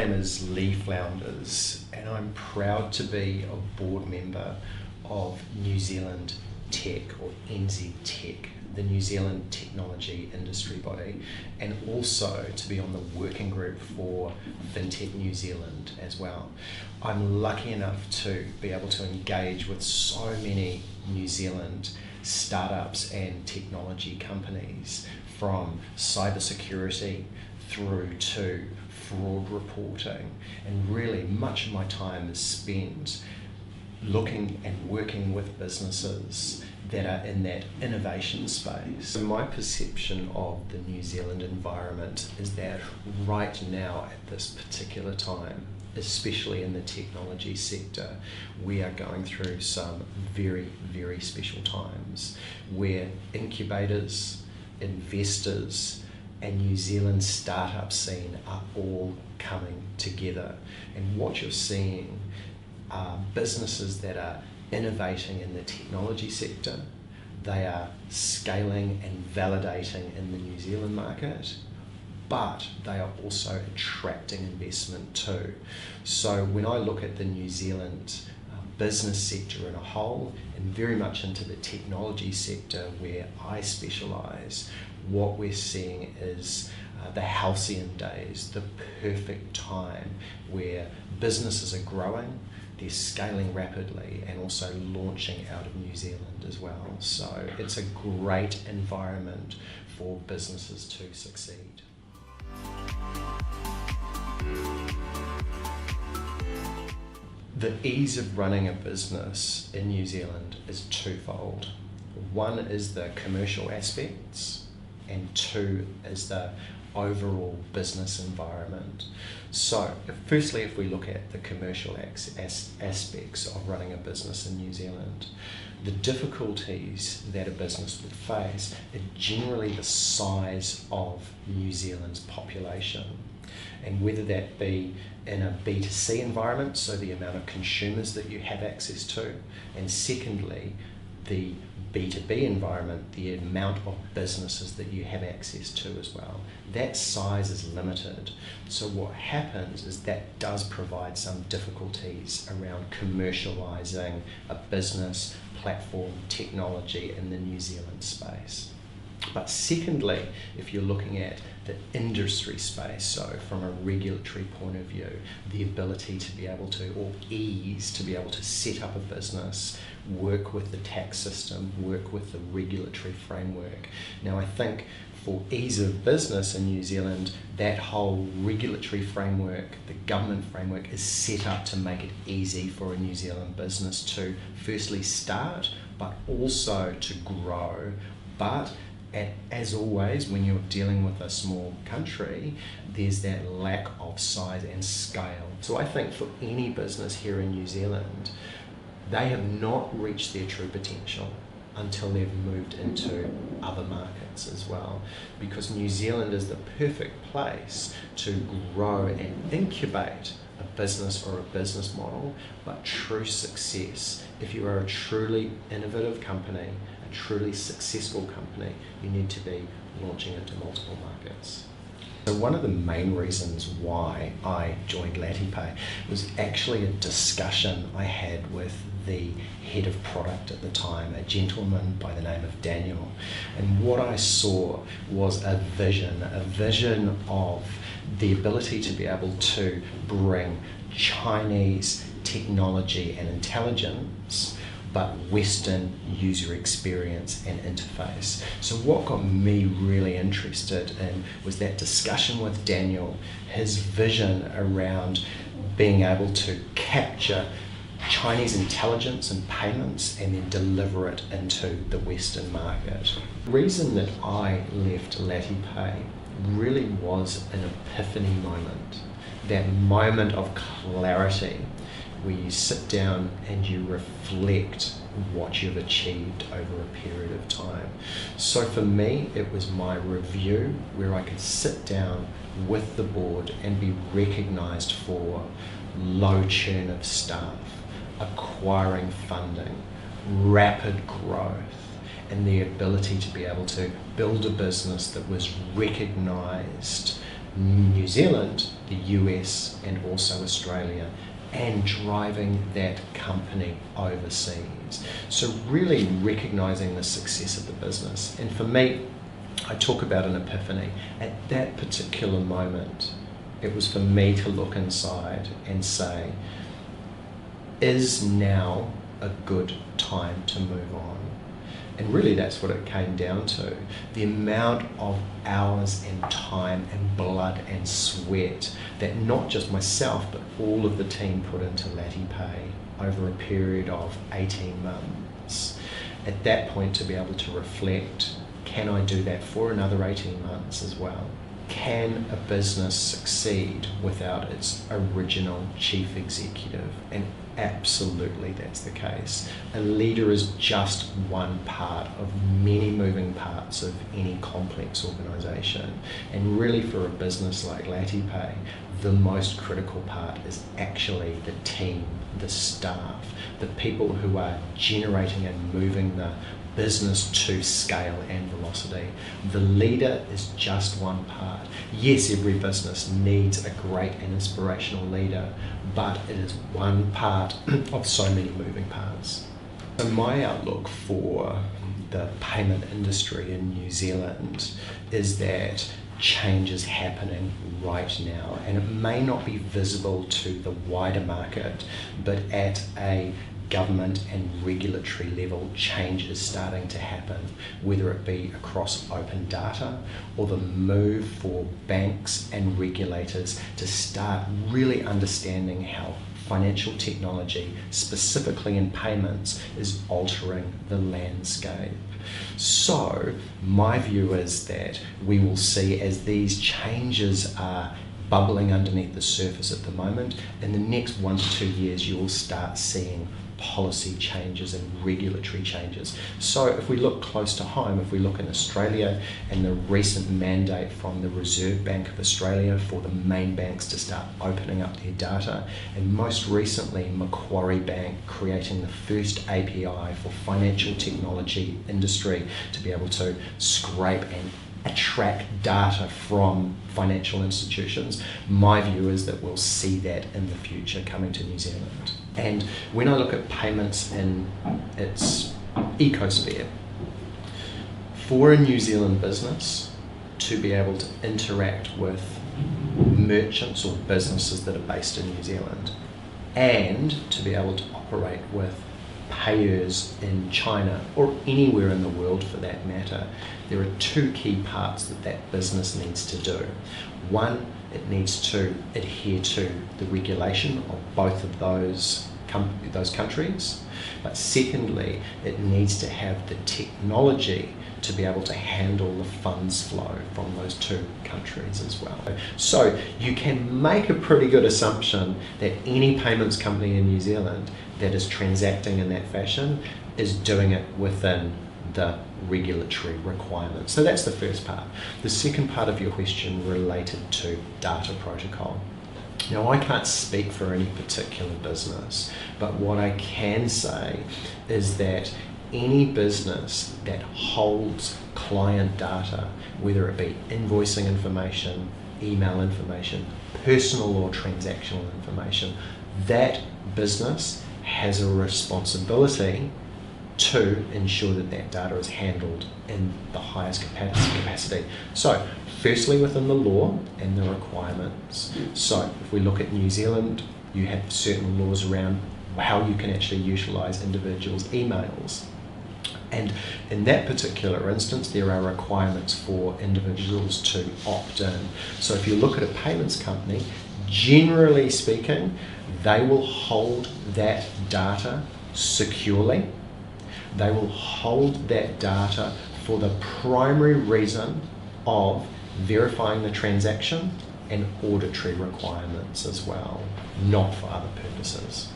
name is Leigh Flounders, and I'm proud to be a board member of New Zealand Tech, or NZ Tech, the New Zealand technology industry body, and also to be on the working group for FinTech New Zealand as well. I'm lucky enough to be able to engage with so many New Zealand startups and technology companies, from cybersecurity through to fraud reporting, and really much of my time is spent looking and working with businesses that are in that innovation space. So my perception of the New Zealand environment is that right now at this particular time, especially in the technology sector, we are going through some very, very special times where incubators, investors, and New Zealand startup scene are all coming together. And what you're seeing are businesses that are innovating in the technology sector. They are scaling and validating in the New Zealand market, but they are also attracting investment too. So when I look at the New Zealand business sector in a whole, and very much into the technology sector where I specialise, what we're seeing is the halcyon days, the perfect time where businesses are growing, they're scaling rapidly, and also launching out of New Zealand as well. So it's a great environment for businesses to succeed. The ease of running a business in New Zealand is twofold. One is the commercial aspects, and two is the overall business environment. So firstly, if we look at the commercial aspects of running a business in New Zealand, the difficulties that a business would face are generally the size of New Zealand's population, and whether that be in a B2C environment, so the amount of consumers that you have access to, and secondly, the B2B environment, the amount of businesses that you have access to as well. That size is limited. So what happens is that does provide some difficulties around commercialising a business, platform, technology in the New Zealand space. But secondly, if you're looking at the industry space, so from a regulatory point of view, the ability to be able to, or ease to be able to set up a business, work with the tax system, work with the regulatory framework. Now I think for ease of business in New Zealand, that whole regulatory framework, the government framework, is set up to make it easy for a New Zealand business to firstly start, but also to grow. But as always, when you're dealing with a small country, there's that lack of size and scale. So I think for any business here in New Zealand, they have not reached their true potential until they've moved into other markets as well, because New Zealand is the perfect place to grow and incubate a business or a business model, but true success, if you are a truly innovative company, a truly successful company, you need to be launching into multiple markets. So one of the main reasons why I joined LatiPay was actually a discussion I had with the head of product at the time, a gentleman by the name of Daniel. And what I saw was a vision of the ability to be able to bring Chinese technology and intelligence, but Western user experience and interface. So what got me really interested in was that discussion with Daniel, his vision around being able to capture Chinese intelligence and payments and then deliver it into the Western market. The reason that I left LatiPay really was an epiphany moment, that moment of clarity where you sit down and you reflect what you've achieved over a period of time. So for me, it was my review where I could sit down with the board and be recognised for low churn of staff, acquiring funding, rapid growth, and the ability to be able to build a business that was recognised New Zealand, the US, and also Australia, and driving that company overseas. So really recognizing the success of the business. And for me, I talk about an epiphany. At that particular moment, it was for me to look inside and say, is now a good time to move on? And really that's what it came down to. The amount of hours and time and blood and sweat that not just myself but all of the team put into LattyPay over a period of 18 months. At that point, to be able to reflect, can I do that for another 18 months as well? Can a business succeed without its original chief executive? And absolutely that's the case. A leader is just one part of many moving parts of any complex organisation. And really for a business like LattyPay, the most critical part is actually the team, the staff, the people who are generating and moving the business to scale and velocity. The leader is just one part. Yes, every business needs a great and inspirational leader, but it is one part of so many moving parts. So my outlook for the payment industry in New Zealand is that change is happening right now, and it may not be visible to the wider market, but at a government and regulatory level, change is starting to happen, whether it be across open data or the move for banks and regulators to start really understanding how financial technology, specifically in payments, is altering the landscape. So my view is that we will see, as these changes are bubbling underneath the surface at the moment, in the next 1 to 2 years you will start seeing policy changes and regulatory changes. So if we look close to home, if we look in Australia and the recent mandate from the Reserve Bank of Australia for the main banks to start opening up their data, and most recently Macquarie Bank creating the first API for financial technology industry to be able to scrape and attract data from financial institutions, my view is that we'll see that in the future coming to New Zealand. And when I look at payments in its ecosphere, for a New Zealand business to be able to interact with merchants or businesses that are based in New Zealand, and to be able to operate with payers in China or anywhere in the world for that matter, there are two key parts that that business needs to do. One, it needs to adhere to the regulation of both of those countries, but secondly, it needs to have the technology to be able to handle the funds flow from those two countries as well. So you can make a pretty good assumption that any payments company in New Zealand that is transacting in that fashion is doing it within the regulatory requirements. So that's the first part. The second part of your question related to data protocol. Now, I can't speak for any particular business, but what I can say is that any business that holds client data, whether it be invoicing information, email information, personal or transactional information, that business has a responsibility to ensure that that data is handled in the highest capacity. So, firstly, within the law and the requirements. So, if we look at New Zealand, you have certain laws around how you can actually utilise individuals' emails. And in that particular instance, there are requirements for individuals to opt in. So if you look at a payments company, generally speaking, they will hold that data securely. They will hold that data for the primary reason of verifying the transaction and auditory requirements as well, not for other purposes.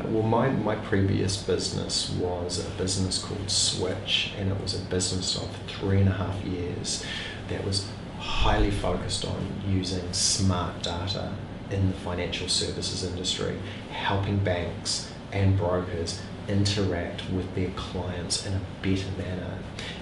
Well, my previous business was a business called Switch, and it was a business of 3.5 years that was highly focused on using smart data in the financial services industry, helping banks and brokers interact with their clients in a better manner.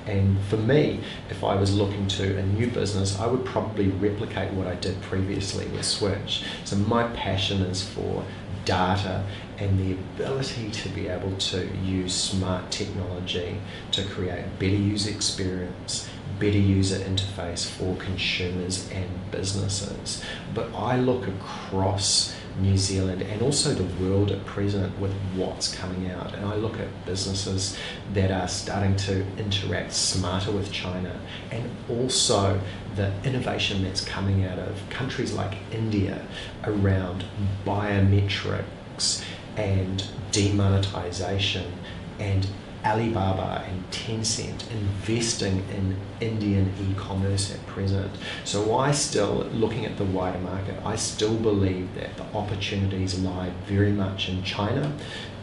And for me, if I was looking to a new business, I would probably replicate what I did previously with Switch. So my passion is for data and the ability to be able to use smart technology to create a better user experience, better user interface for consumers and businesses. But I look across New Zealand and also the world at present with what's coming out, and I look at businesses that are starting to interact smarter with China, and also the innovation that's coming out of countries like India around biometrics and demonetization, and Alibaba and Tencent investing in Indian e-commerce at present. So I still, looking at the wider market, I still believe that the opportunities lie very much in China,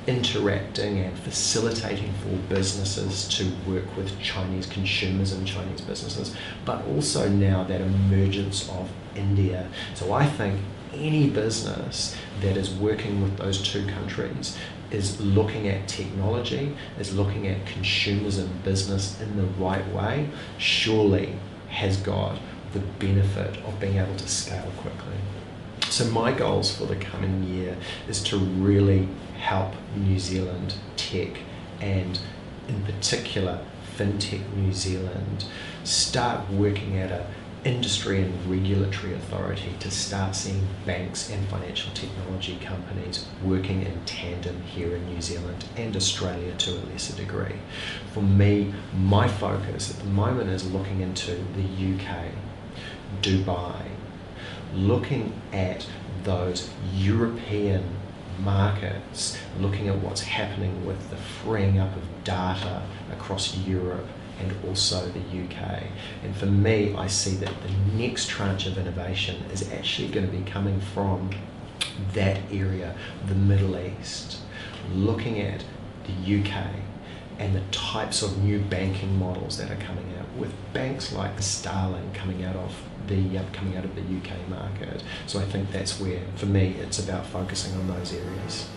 interacting and facilitating for businesses to work with Chinese consumers and Chinese businesses, but also now that emergence of India. So I think any business that is working with those two countries is looking at technology, is looking at consumers and business in the right way, surely has got the benefit of being able to scale quickly. So my goals for the coming year is to really help New Zealand tech, and in particular FinTech New Zealand, start working at a industry and regulatory authority to start seeing banks and financial technology companies working in tandem here in New Zealand and Australia to a lesser degree. For me, my focus at the moment is looking into the UK, Dubai, looking at those European markets, looking at what's happening with the freeing up of data across Europe and also the UK. And for me, I see that the next tranche of innovation is actually going to be coming from that area, the Middle East, looking at the UK and the types of new banking models that are coming out, with banks like Starling coming out of the UK market. So I think that's where, for me, it's about focusing on those areas.